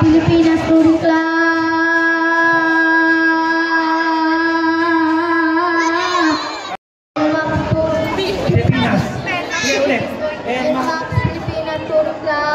Pilipinas Touring Club. Pilipinas. Ulit. NMAX Pilipinas Touring Club.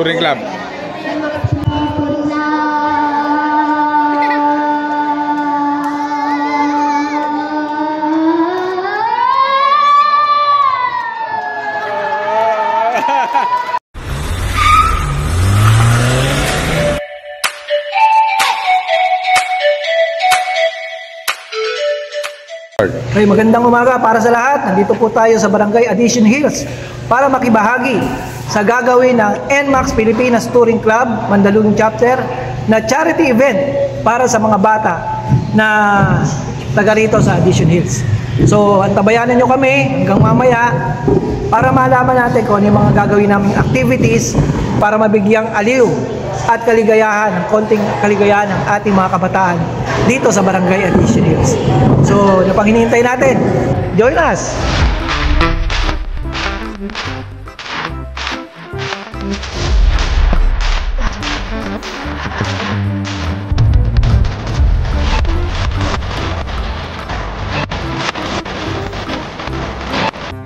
Touring Club. Okay, magandang umaga para sa lahat. Nandito po tayo sa Barangay Addition Hills para makibahagi sa gagawin ng NMAX Pilipinas Touring Club Mandaluyong Chapter na charity event para sa mga bata na taga rito sa Addition Hills. So, antabayanan nyo kami hanggang mamaya para malaman natin kung ano yung mga gagawin naming activities para mabigyang aliw at kaligayahan, ng konting kaligayahan ng ating mga kabataan dito sa Barangay Addition Hills. So, ano pang hinihintay natin? Join us!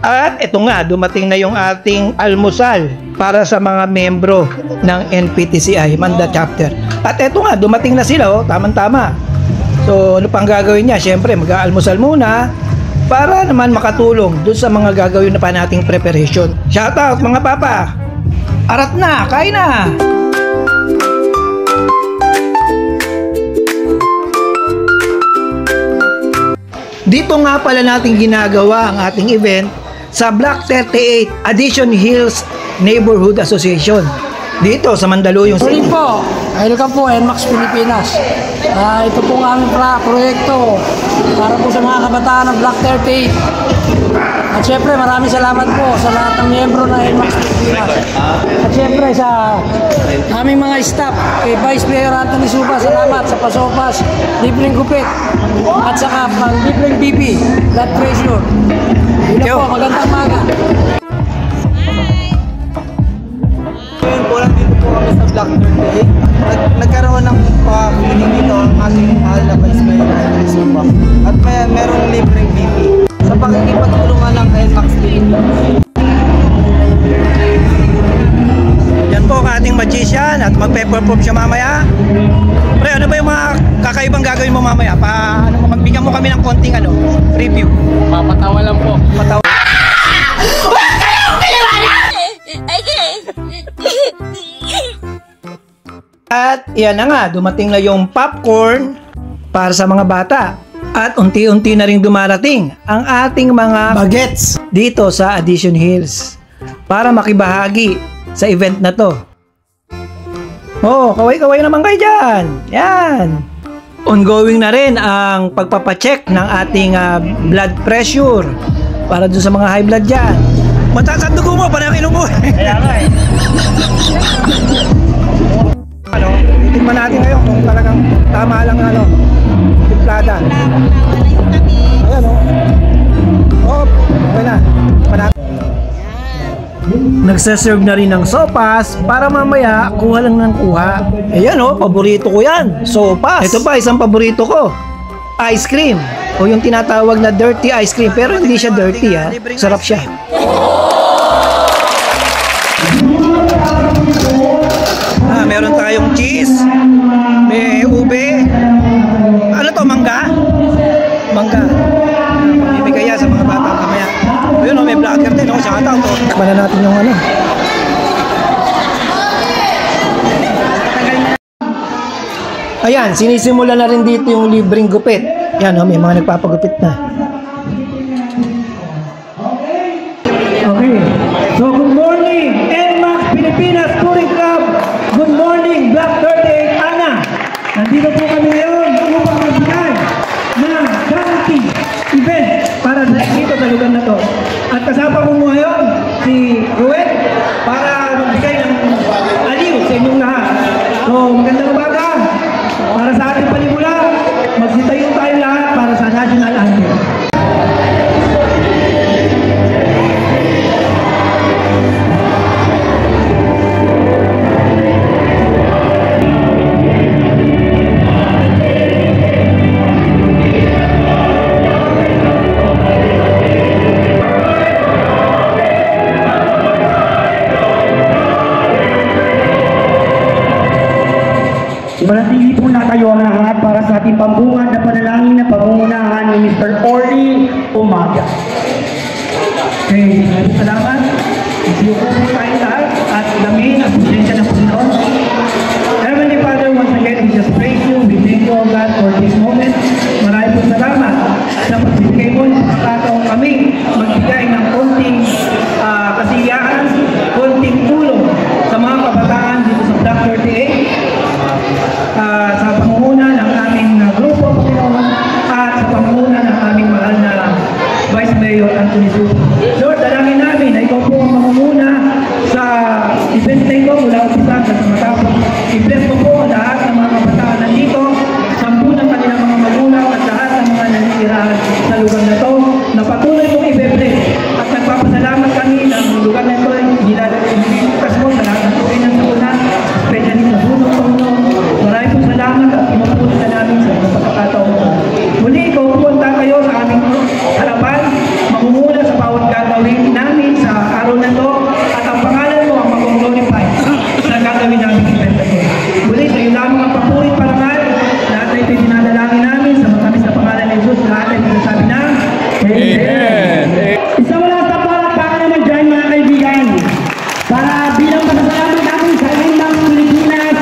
At ito nga, dumating na yung ating almusal para sa mga membro ng NPTCI Manda Chapter. At ito nga, dumating na sila, oh, tamang-tama. So, ano pang gagawin niya? Siyempre, mag-aalmusal muna para naman makatulong dun sa mga gagawin na pa nating preparation. Shoutout mga papa! Arat na! Kain na! Dito nga pala natin ginagawa ang ating event sa Block 38 Addition Hills Neighborhood Association dito sa Mandaluyong City. Morning po, welcome po NMAX Pilipinas. Ito po ang aming proyekto para po sa mga kabataan ng Block 38. At syempre maraming salamat po sa lahat ng miyembro ng NMAX Pilipinas. At syempre sa aming mga staff, kay Vice Mayor Anthony Suba, salamat sa pasopas, libreng gupit, at saka pang libreng BP, blood pressure. Yun na po, magandang maga. Ngayon po, nandito po kami sa Block 38. Nagkaroon ng meeting dito ang ating mahal na Vice Mayor Anthony Suba. At merong libreng BP sa pakikipagtulungan ng NMAX Pilipinas. Yan po ang ating magician at magpe-perform siya mamaya. Pre, ano ba yung mga kakaibang gagawin mo mamaya? Magbigyan mo kami ng konting review. Papatawa lang po. Patawa. At yan na nga, dumating na yung popcorn para sa mga bata. At unti-unti na rin dumarating ang ating mga bagets dito sa Addition Hills para makibahagi sa event na to. Oh, kaway-kaway naman kayo dyan. Yan. Ongoing na rin ang pagpapacheck ng ating blood pressure para dun sa mga high blood dyan. Mataas ang dugo mo, parang inom mo. Kaya nga eh. Titikman natin ngayon kung talagang tama lang timplada. Ayan oh. Okay na. Nagsaserve na rin ng sopas para mamaya kuha lang ng kuha. Ayan paborito ko yan. Sopas. Ito pa, isang paborito ko. Ice cream. O yung tinatawag na dirty ice cream. Pero hindi siya dirty Sarap siya. Meron tayong cheese. May ube. Ano to, mangga? Mangga. Ibigay yan sa mga bata kamaya. Ayun may vlogger din. Shoutout. Tikman na natin yung Ayan, sinisimula na rin dito yung libreng gupit. Yan may mga nagpapagupit na. Okay. So, good morning, NMAX Pilipinas Touring Club. Good morning, Block 38, Ana. Nandito po kami ngayon upang magbigay ng charity event para dito sa lugar na to. At kasama ko ngayon si Ruel para magbigay ng aliw sa inyong lahat. So, magandang umaga. Para sa ating palimula, magsitayo tayo lahat para sa national anthem. Manatili po na kayo ang lahat para sa ating pambungad na panalangin na pangungunahan ni Mr. Orly Umaga. Okay, salamat. Siyuko po tayo lahat at lamin at presensya ng Panginoon. Heavenly Father, once again, we just praise you. We thank you, O God, for this moment. Maraming po salamat sa pagbibigay mo sa pagkataong kami magbigay ng konting kasiyahan, konting tulong sa mga kabataan dito sa Block 38. Sa pangunguna ng aming grupo, Panginoon, at sa pangunguna ng aming mahal na Vice Mayor Anthony Suba. Lord, dalangin namin na ikaw po ang mangunguna sa event na ito mula umpisa hanggang sa matapos. I-bless mo po lahat ng mga kabataan nandito, sampu ng kanilang mga magulang at lahat ng mga nanitirahan sa lugar na ito, na patuloy mong i-bless. At nagpapasalamat kami ng lugar na ito, iniligtas mo sa lahat ng tuwin ng sakuna, especially sa bunong Panginoon. Maraming po salamat at inupunin na namin sa mga pagkakataon mo. Muli, ikaw punta kayo sa aming harapan, mangunguna sa bawat gagawin namin sa araw na ito, at ang pangalan mo ang mag-glorify sa gagawin namin event na ito. Muli, sa iyo lamang ang papuri parangal, lahat na ito'y dinadalangin namin sa matamis na pangalan ni Jesus, lahat ay sinasabi na Amen. Isang wala sa palakpakan naman dyan, mga kaibigan, para bilang pasasalamat natin sa NMAX Pilipinas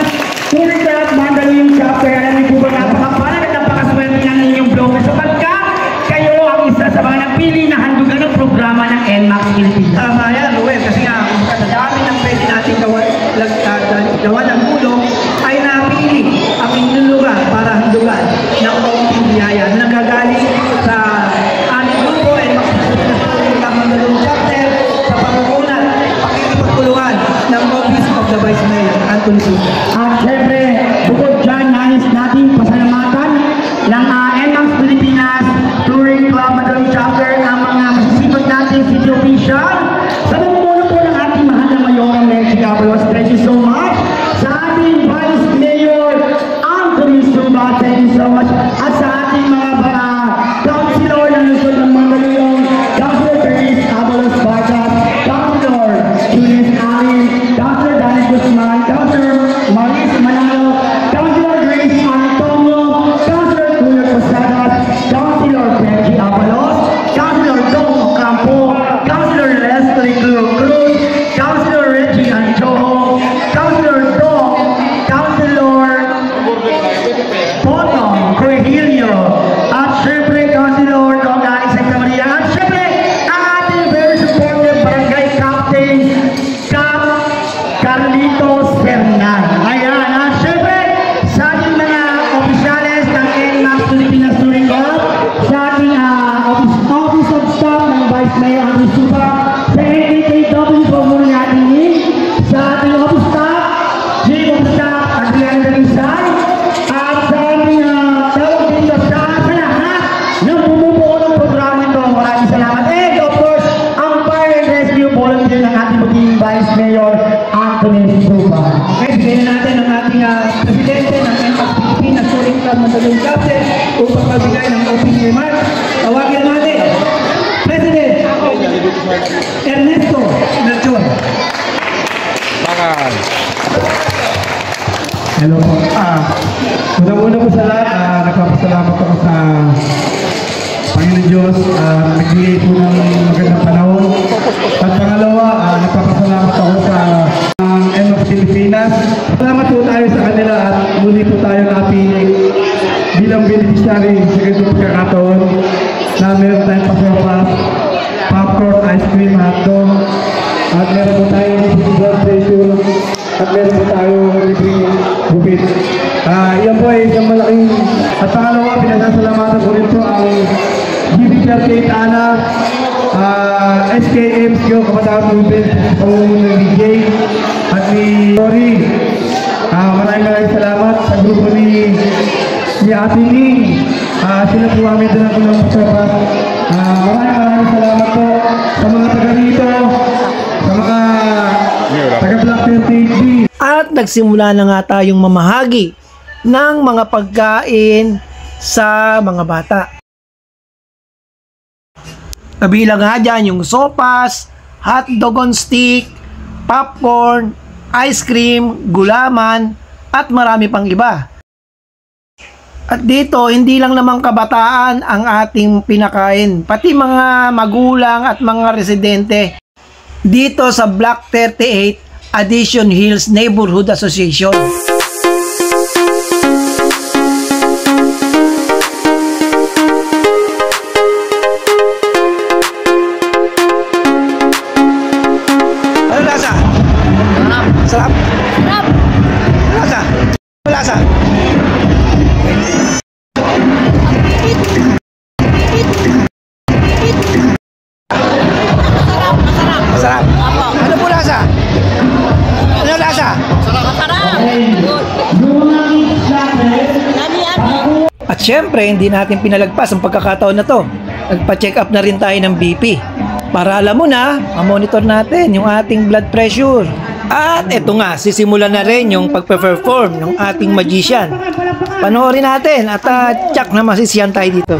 Touring Club Mandaluyong Chapter. Alam niyo po ba, napakapalag at napakaswerte ng inyong blogger sapagkat kayo ang isa sa mga napili na handugan ng programa ng NMAX Pilipinas. Tama yan, Ruel, kasi nga, kung kadami ng pwede natin gawa ng tulong, ay napili ang inyong lugar para handugan ng konting biyaya na nagagaling sa aming grupo ay makikita Mandaluyong Chapter sa pamumunan, pakikipagtulungan ng Office of the Vice Mayor, Anthony Suba. At syempre, bukod dyan, nais natin pasalamatan ng NMAX Pilipinas Touring Club Mandaluyong Chapter ang mga masisipag natin city official sa pamumuno po ng ating mahal na Mayor Mercy Gabalos. Thank you so much. Sa ating Vice Mayor Anthony Suba, thank you so much. At sa ating mga councilor ng lungsod ng Mandaluyong, Councilor Teresa Abalos Vargas, Councilor Julius Alin, Councilor Danny Guzman, Councilor Maurice Manalo, Councilor Grace Antonio, Councilor Julio Posadas, Councilor Benji Abalos, Councilor Dong Ocampo, Councilor Leslie Cruz, Councilor Reggie Anjoho, Councilor Dong, Councilor Potong Cornelio, at syempre Councilor Dong Alex Santa Maria, at syempre ang ating very supportive barangay captain Cap Carlitos Fernan. Ayan, at syempre sa ating mga opisyales ng NMAX Pilipinas Touring Club, sa ating Office of Staff ng Vice Mayor Anthony Suba, sa NKKW po muna natin sa ating Office Staff, Chief of Staff Adrian Dalisay, at sa ating tawag dito sa lahat ng bumubuo ng programa ito. Maraming salamat. And of course, ang Fire and Rescue Volunteer ng ating magiging Vice Mayor Anthony Suba. Okay, bigyan na natin ang ating presidente ng NMAX Pilipinas Touring Club Mandaluyong Chapter upang magbigay ng opening remarks. Tawagin natin, President Ernesto Melchor. Bakal. Hello po. Una-una po sa lahat, nagpapasalamat ako sa Panginoon Diyos, nagbigay po ng magandang panahon. At pangalawa, nagpapasalamat ako sa NMAX Pilipinas. Salamat po tayo sa kanila at muli po tayo napili bilang beneficiary sa ganitong pagkakataon na meron tayong pasopas, popcorn, ice cream, hotdog, at meron po tayong libreng blood pressure, at meron po tayong libreng bukit. Yan po ay isang malaking, at pangalawa, pinasasalamatan ko rin po ang GBCR Kate Ana, SKMSQ, Kabataan Movement, pamumuno ng DJ, at ni Tori. Maraming salamat sa grupo ni Ate Ning. Sila po kami doon ang pinapasapa. Maraming salamat po sa mga taga rito, sa mga taga Black TV. At nagsimula na nga tayong mamahagi ng mga pagkain sa mga bata. Kabilang nga dyan yung sopas, hotdog on stick, popcorn, ice cream, gulaman, at marami pang iba. At dito, hindi lang naman kabataan ang ating pinakain, pati mga magulang at mga residente dito sa Block 38 Addition Hills Neighborhood Association. Ano lasa? Sarap. Sarap. Lasa. Lasa. Masarap. Ano po lasa? Ano lasa? At syempre, hindi natin pinalagpas ang pagkakataon na to. Nagpa-check up na rin tayo ng BP. Para alam mo na, ma-monitor natin yung ating blood pressure. At eto nga, sisimulan na rin yung pagpe-perform ng ating magician. Panoorin natin at check na masisiyan tayo dito.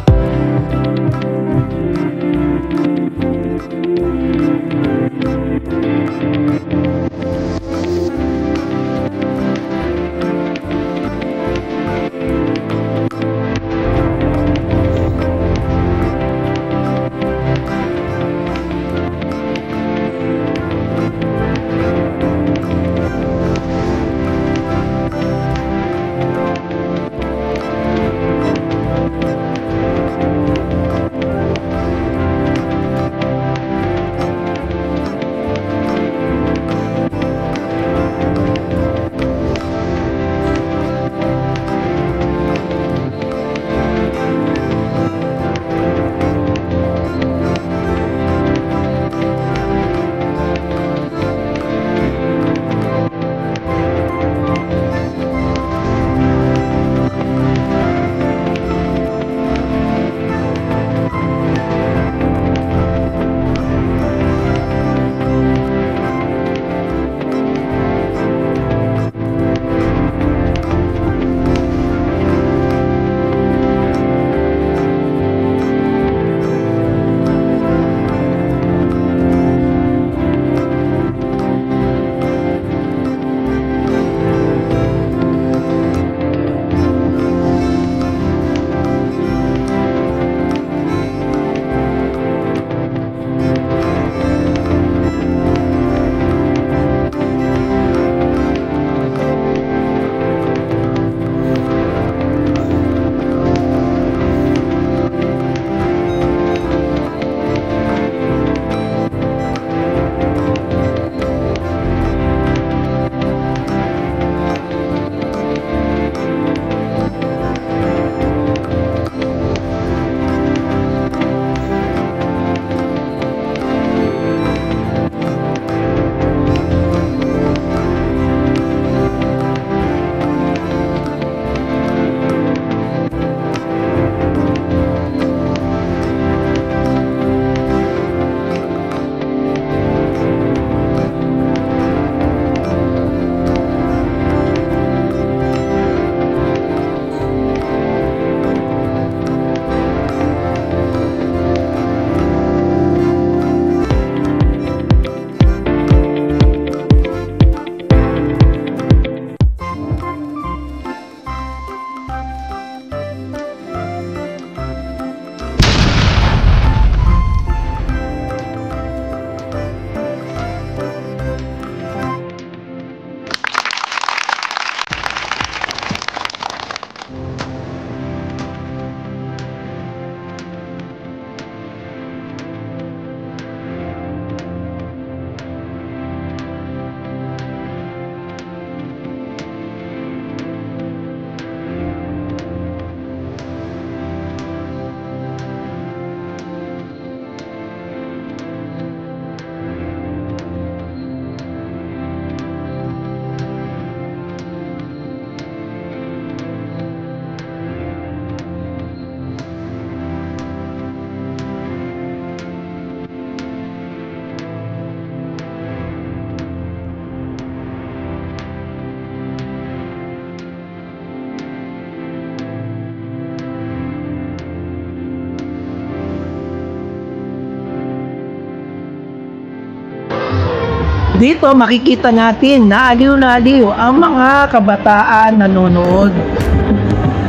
Dito makikita natin na aliw ang mga kabataan nanonood.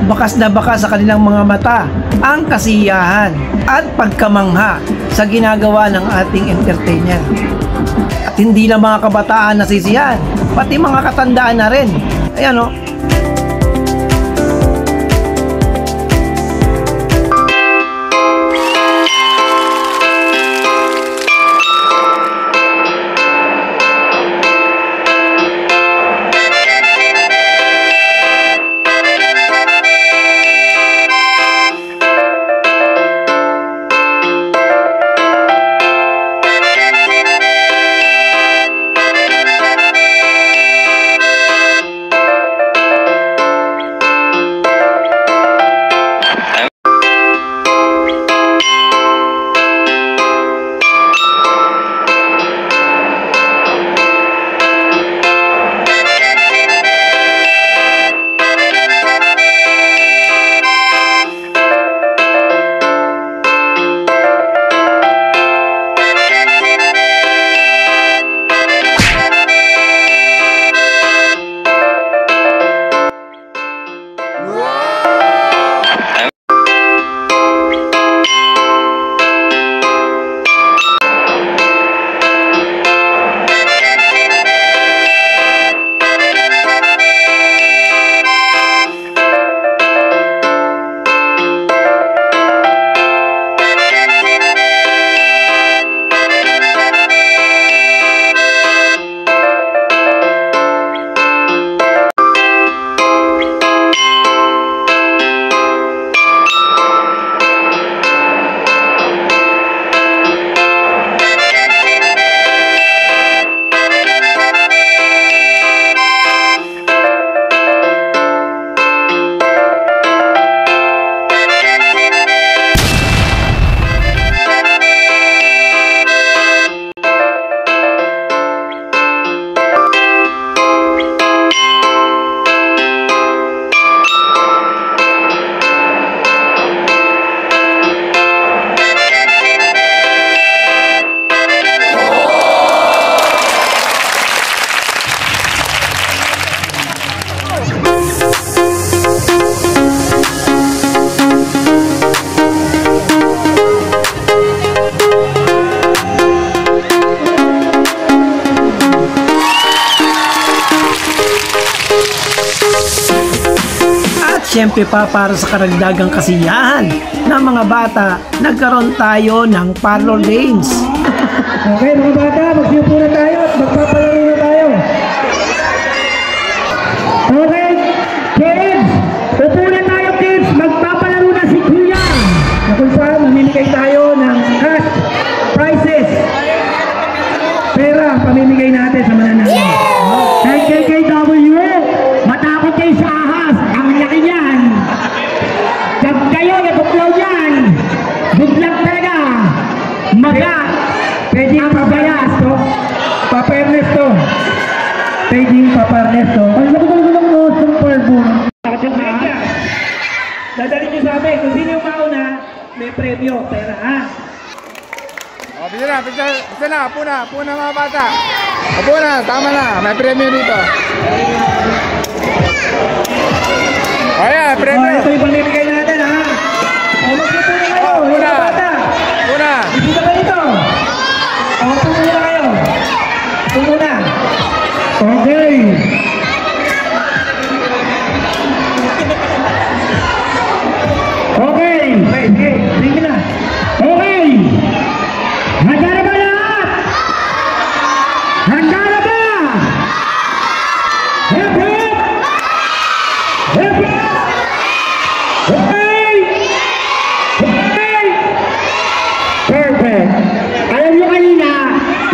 Bakas na bakas sa kanilang mga mata ang kasiyahan at pagkamangha sa ginagawa ng ating entertainer. At hindi lang mga kabataan nasisiyahan, pati mga katandaan na rin. Ayan o. Siyempre pa para sa karagdagang kasiyahan ng mga bata, nagkaroon tayo ng parlor games. Okay mga bata, magsiupo na tayo at magpapalaro na tayo. Okay, kids, upo na tayo kids, magpapalaro na si Kuya. Na kung saan mamimigay tayo ng cash prizes. Pera, pamimigay natin sa mananalo. KKKW, matakot kayo sa ahas, ang laki niyan. Pag kayo natuklaw yan, good luck talaga. Pwede yung pabayas to. Papa Ernesto. Pwede yung Papa Ernesto. Ang nakulang mo, super boom. Dadalhin nyo sa amin, kung sino yung mauna, may premyo, pera ha. O, pisa na, puna mga bata. Upo na, tama na, may premyo dito. O yan, premyo. Ito yung pamimigay natin ha. O, magpupo na kayo, yung mga bata. Puna. Ibig ka dito. O, pupo na kayo. Pupo na. Okay. Okay. Sige, sige na. Okay. Handa na ba lahat? Handa na ba? Hip hip! Hip hip! Okay! Okay! Perfect! Alam nyo kanina,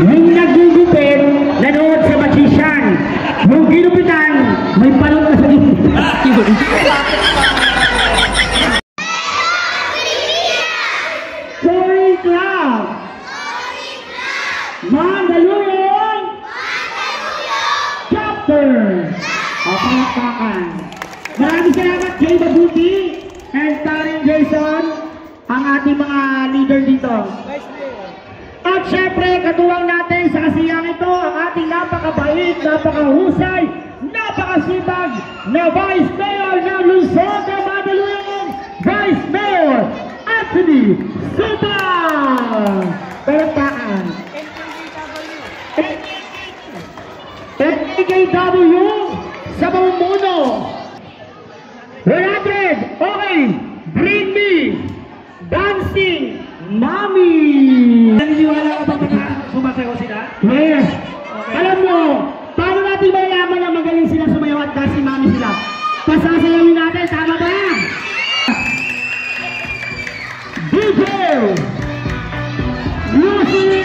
yung nagugupit, nanood sa magician. Yung ginupitan, may palong na sa gitna. Story Club! Mandaluyong Chapter! O, palakpakan. Maraming salamat kay Mabuti and starring Jason, ang ating mga leader dito. At syempre, katuwang natin sa kasiyang ito, ang ating napakahusay, napakasipag na Vice Mayor ng Luzon na Mandaluyong, Vice Mayor Anthony Subang. Palakpakan. FKW sa Mamumuno. 100. Okay. Bring me Dancing Mami. Naniniwala ka ba na sumasayaw sila? Yes. Alam mo, paano natin malaman na magaling sila sumayaw at dancing mami sila? Pasasayawin natin, tama ba? DJ! Music!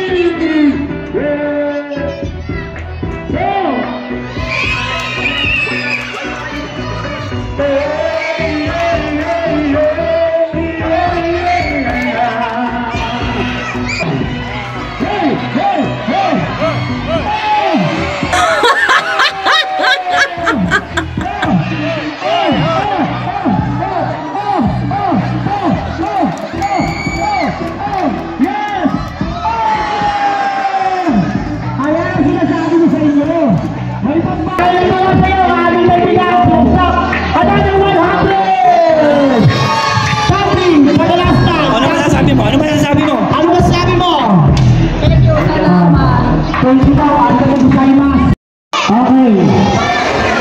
Okay.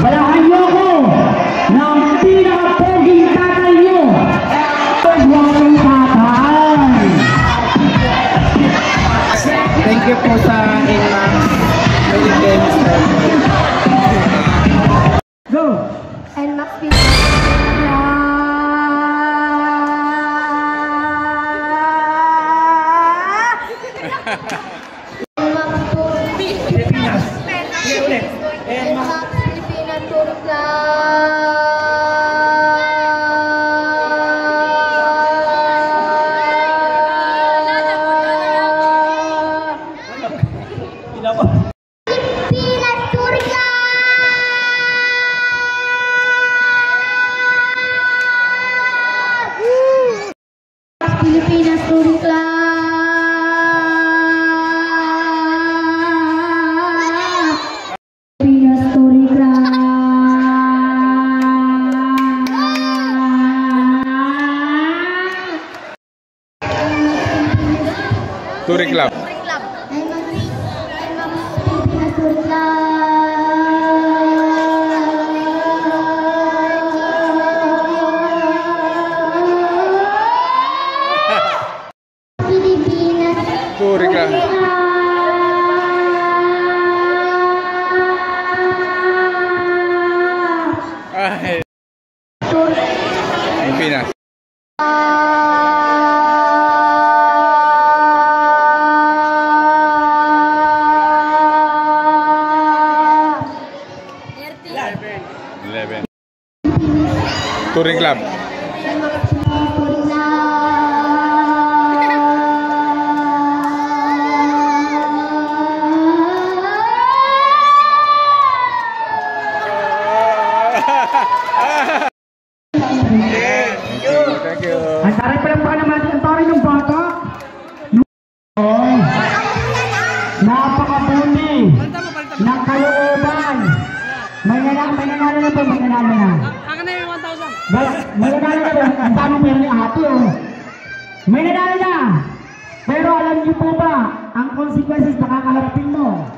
Balahan niyo ako ng pinaka-poging tatay niyo. Pagwawang tatay. Thank you po sa NMAX Philippines. Go! NMAX Pilipinas. Ulit. NMAX Pilipinas Touring Club. Pilipinas Touring Club. Pilipinas Touring Club. Touring Club. Touring Club. Ay. Pilipinas. Touring Club. Thank you. Ang taray pa lang baka naman ang taray ng bata. Oh. Napakabuti ng kalooban. May nanalo na po, may nanalo na. Akin na yung 1,000. May nanalo na po. Ang dami pera ni ate oh. May nanalo na. Pero alam niyo po ba, ang consequences na kakaharapin mo.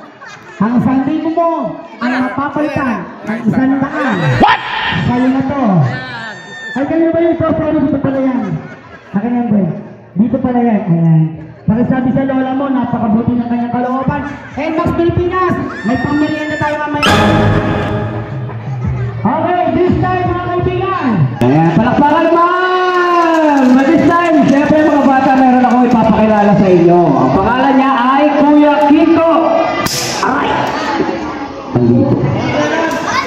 Ang 1,000 mo, ang mapapalitan, ang 100. What? Sa'yo na to. Ay, kanina ba yung sorry, dito pala yan. Akin yan, boy. Dito pala yan. Ayan. Pakisabi sa lola mo, napakabuti ng kanyang kalooban. NMAX Pilipinas, may pamilya tayo mamaya. Okay, this time mga kaibigan. Ayan, palakpakan naman! But this time, siyempre mga bata, meron akong ipapakilala sa inyo. Ang pangalan niya ay Kuya Kiko. Ay! Andito.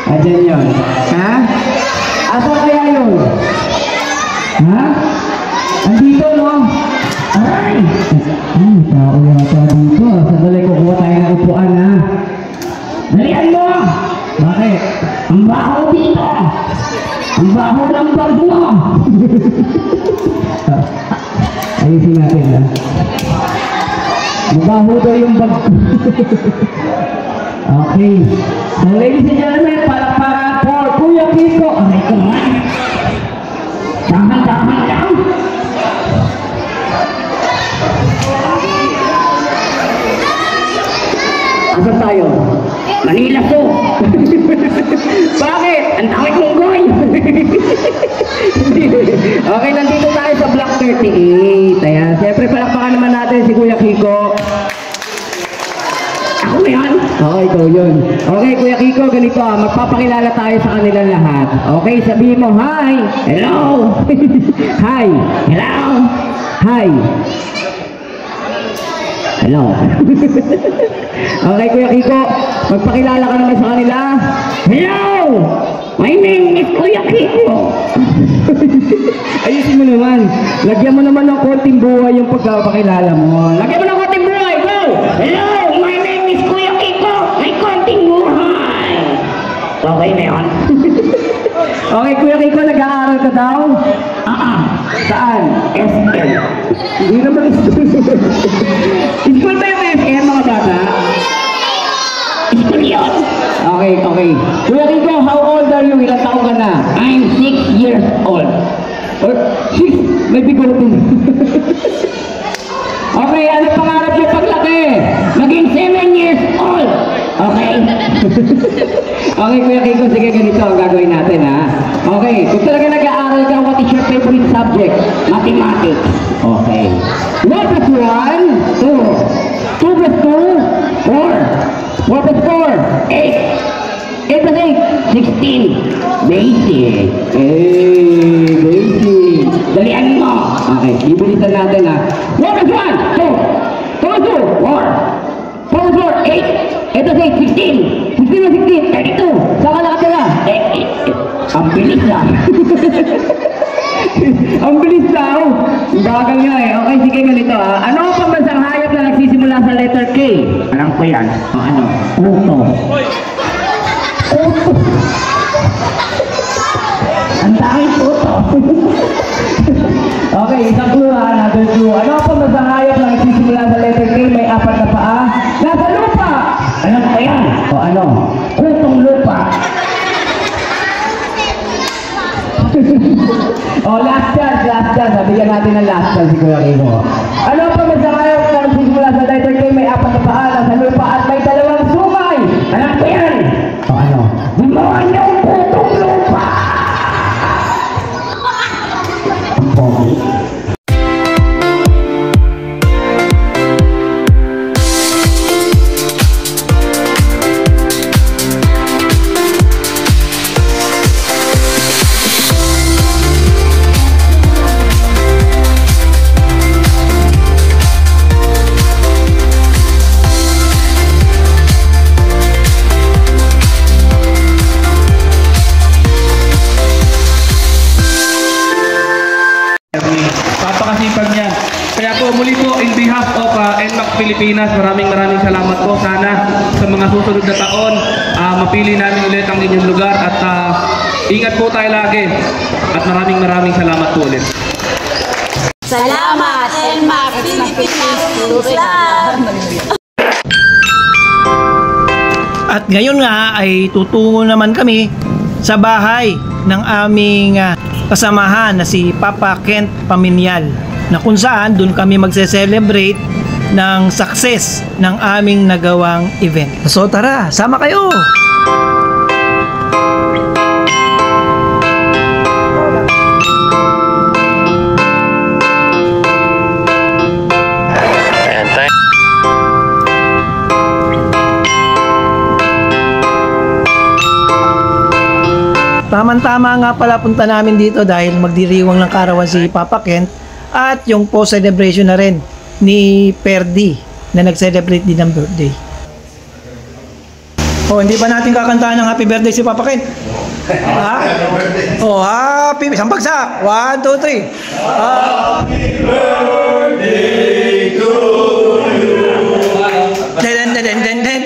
Andyan yun. Ha? Asa kaya yun? Ha? Andito, no? Ay! Ay, tao yata dito. Sandali, kukuha tayo ng upuan, ha? Dalian mo! Bakit? Ang baho dito! Ang baho ng bag mo! Ayusin natin, ha? Mabaho daw yung bag. Okay. So, ladies and gentlemen, palakpakan for Kuya Kiko. Aray ko naman. Dahan-dahan lang. Asa tayo? Manila po. Bakit? Ang dami kong goy. Okay, nandito tayo sa Block 38. Ayan, siyempre palakpakan naman natin si Kuya Kiko. Ako yan? Oo, ikaw yun. Okay, Kuya Kiko, ganito magpapakilala tayo sa kanilang lahat. Okay, sabihin mo, hi! Hello! Hi! Hello! Hi! Hello! Okay, Kuya Kiko, magpakilala ka naman sa kanila. Hello! My name is Kuya Kiko. Ayusin mo naman. Lagyan mo naman ng konting buhay yung pagpapakilala mo. Lagyan mo ng konting buhay. Go! Hello! My name is Kuya Kiko. May konting buhay. Okay na yun. Okay, Kuya Kiko, nag-aaral ka daw? Saan? SM. Hindi naman school. School ba yung SM, mga bata? School yun. Okay, okay. Kuya Kiko, how old are you? Ilang taong ka na? I'm 6 years old. Or, 6? May bigotin. Okay, ano pangarap niyo paglaki? Maging 7 years old. Okay? Okay, Kuya Kiko, sige, ganito ang gagawin natin, ha? Okay, kung talaga nag-aaral ka, what is your favorite subject? Mathematics. Okay. 1 plus 1, 2. 2 plus 2, 4. 4 plus 4, 8. 8 plus 8, 16. Basic. Basic. Dalian mo. Okay, ibulisan natin, ha? 1 plus 1, 2. 2 plus 2, 4. 4 plus 4, 8. 8 plus 8, 16. 16 plus 16, 32. Saan ka nakatira? Ang bilis lang. Ang bilis daw. Bagal nga eh. Okay, sige ganito ha. Ano ang pambansang hayop na nagsisimula sa letter K? Alam ko yan. O ano? Kuto. Kuto. Ang daming kuto. Okay, isang clue ha. Another clue. Ano ang pambansang hayop na nagsisimula sa letter K? May 4 na paa. Nasa lupa. Alam ko yan. O ano? Kutong lupa. Oh, last chance. Sabihan natin ng last chance si Kuya Kiko. Ano pa masakayang na nagsisimula sa letter K, may 4 na paa, nasa lupa at may 2 sungay? Alam ko yan! O ano? Gumawa niyo ang putong lupa! Pogi. Napakasipag niya. Kaya po muli po in behalf of NMAX Pilipinas, maraming salamat po. Sana sa mga susunod na taon, mapili namin ulit ang inyong lugar at ingat po tayo lagi. At maraming salamat po ulit. Salamat NMAX Pilipinas Club. At ngayon nga ay tutungo naman kami sa bahay ng aming kasamahan na si Papa Kent Paminyal, na kung saan doon kami magse-celebrate ng success ng aming nagawang event. So tara, sama kayo! Tama-tama nga pala punta namin dito dahil magdiriwang ng karawan si Papa Kent at yung post-celebration na rin ni Perdi na nag-celebrate din ng birthday. Oh, hindi ba natin kakantahan ng happy birthday si Papa Kent? Ha? Oh, happy! Isang bagsak! 1, 2, 3! Happy birthday to you! Den.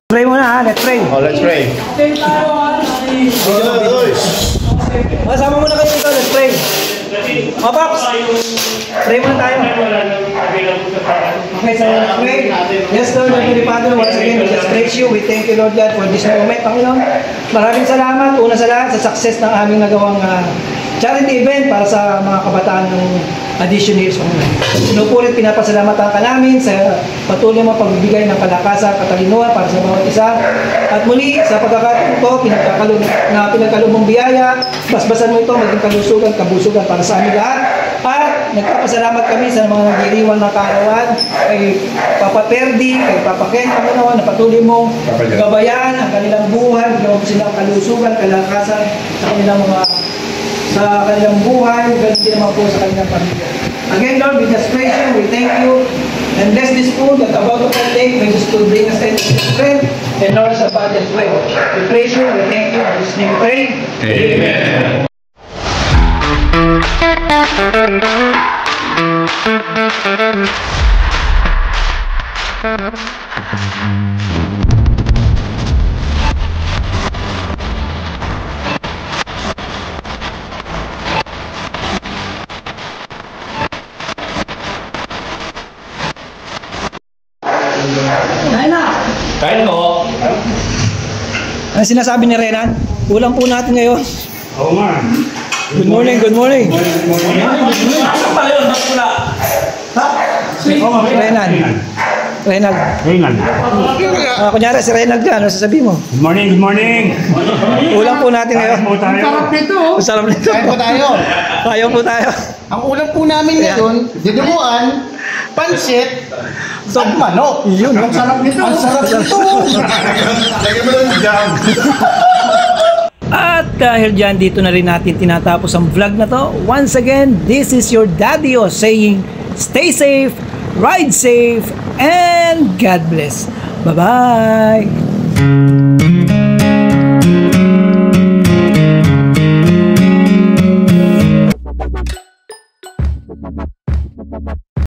Pray muna ha, let's pray. Oh, let's pray. Masama muna kayo ikaw, let's pray. O, Pops! Pray muna tayo. Okay, so pray. Yes, Lord, Heavenly Father, once again, we just praise you. We thank you, Lord God, for this moment, Panginoon. Maraming salamat, una sa lahat, sa success ng aming nagawang charity event para sa mga kabataan ng Addition Hills. Sinupulit, pinapasalamatan ka namin sa patuloy mo pagbibigay ng kalakasan, katalinuhan para sa bawat isa. At muli, sa pagkakataon ito, pinagkalubong biyaya, basbasan mo ito, maging kalusugan, kabusugan para sa amin lahat. At nagpapasalamat kami sa mga nagdiriwang na kaarawan, kay Papa Perdi, kay Papa Ken, Panginoon, na patuloy mong gabayaan ang kanilang buhay, bigyan mo silang kalusugan, kalakasan sa kanilang buhay, ganun din naman po sa kanilang pamilya. Again, Lord, we just praise you, we thank you, and bless this food that about to partake, may just to bring us into strength, and Lord, sa body as well. We praise you, we thank you, in His name we pray. Amen. Kain mo. Ano sinasabi ni Renan? Ulam po natin ngayon. Oo nga. Good morning, good morning. Renan. Kunyari si Renan ka, ano sasabihin mo? Good morning, good morning. Ulam po natin ngayon. Kain po tayo. Sarap nito. Masarap nito. Kain po tayo. Kain po tayo. Ang ulam po namin ngayon, dinuguan, pansit, at manok. Yun. Ang sarap nito. Ang sarap nito. Lagyan mo lang jam. At dahil dyan, dito na rin natin tinatapos ang vlog na to. Once again, this is your Daddy-O saying, stay safe, ride safe, and God bless. Bye-bye!